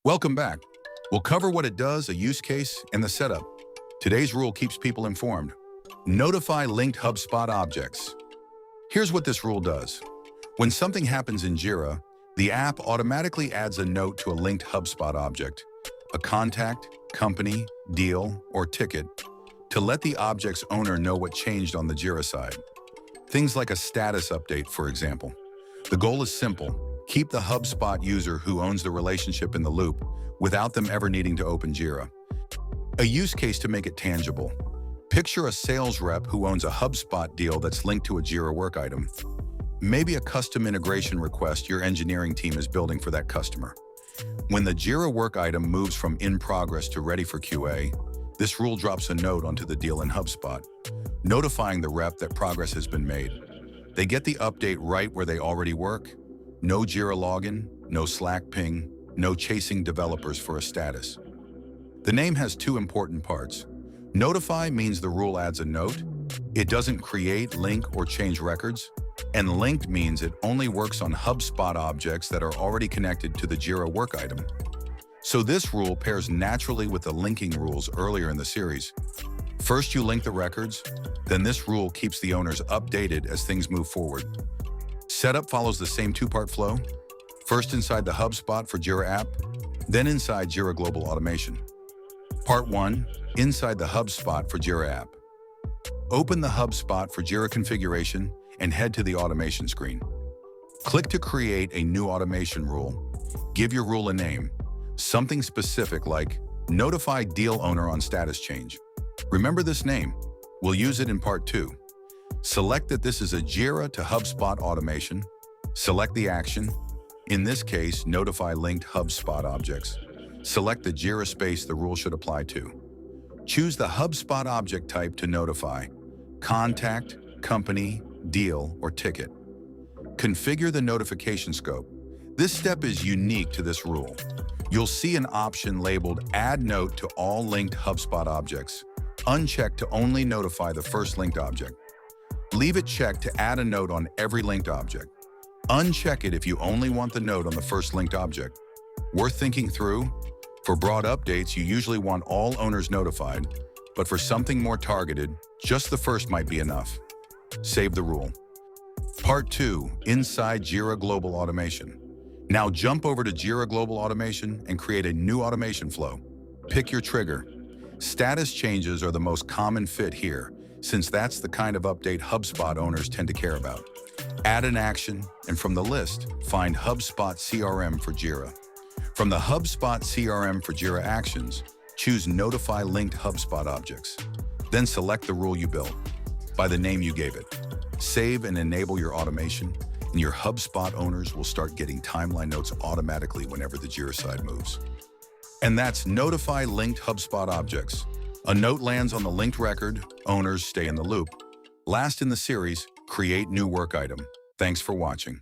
Welcome back. We'll cover what it does, a use case, and the setup. Today's rule keeps people informed. Notify linked HubSpot objects. Here's what this rule does. When something happens in Jira, the app automatically adds a note to a linked HubSpot object, a contact, company, deal, or ticket, to let the object's owner know what changed on the Jira side. Things like a status update, for example. The goal is simple. Keep the HubSpot user who owns the relationship in the loop without them ever needing to open Jira. A use case to make it tangible. Picture a sales rep who owns a HubSpot deal that's linked to a Jira work item. Maybe a custom integration request your engineering team is building for that customer. When the Jira work item moves from in progress to ready for QA, this rule drops a note onto the deal in HubSpot, notifying the rep that progress has been made. They get the update right where they already work. No Jira login, no Slack ping, no chasing developers for a status. The name has two important parts. Notify means the rule adds a note. It doesn't create, link, or change records. And linked means it only works on HubSpot objects that are already connected to the Jira work item. So this rule pairs naturally with the linking rules earlier in the series. First you link the records, then this rule keeps the owners updated as things move forward. Setup follows the same two-part flow. First inside the HubSpot for Jira app, then inside Jira Global Automation. Part 1, inside the HubSpot for Jira app. Open the HubSpot for Jira configuration and head to the automation screen. Click to create a new automation rule. Give your rule a name, something specific like notify deal owner on status change. Remember this name. We'll use it in part 2. Select that this is a Jira to HubSpot automation. Select the action. In this case, notify linked HubSpot objects. Select the Jira space the rule should apply to. Choose the HubSpot object type to notify: contact, company, deal, or ticket. Configure the notification scope. This step is unique to this rule. You'll see an option labeled Add Note to all linked HubSpot objects. Uncheck to only notify the first linked object. Leave it checked to add a note on every linked object. Uncheck it if you only want the note on the first linked object. Worth thinking through? For broad updates, you usually want all owners notified, but for something more targeted, just the first might be enough. Save the rule. Part 2, inside Jira Global Automation. Now jump over to Jira Global Automation and create a new automation flow. Pick your trigger. Status changes are the most common fit here, since that's the kind of update HubSpot owners tend to care about. Add an action, and from the list, find HubSpot CRM for Jira. From the HubSpot CRM for Jira actions, choose Notify Linked HubSpot Objects. Then select the rule you built, by the name you gave it. Save and enable your automation, and your HubSpot owners will start getting timeline notes automatically whenever the Jira side moves. And that's Notify Linked HubSpot Objects. A note lands on the linked record, owners stay in the loop. Last in the series, create new work item. Thanks for watching.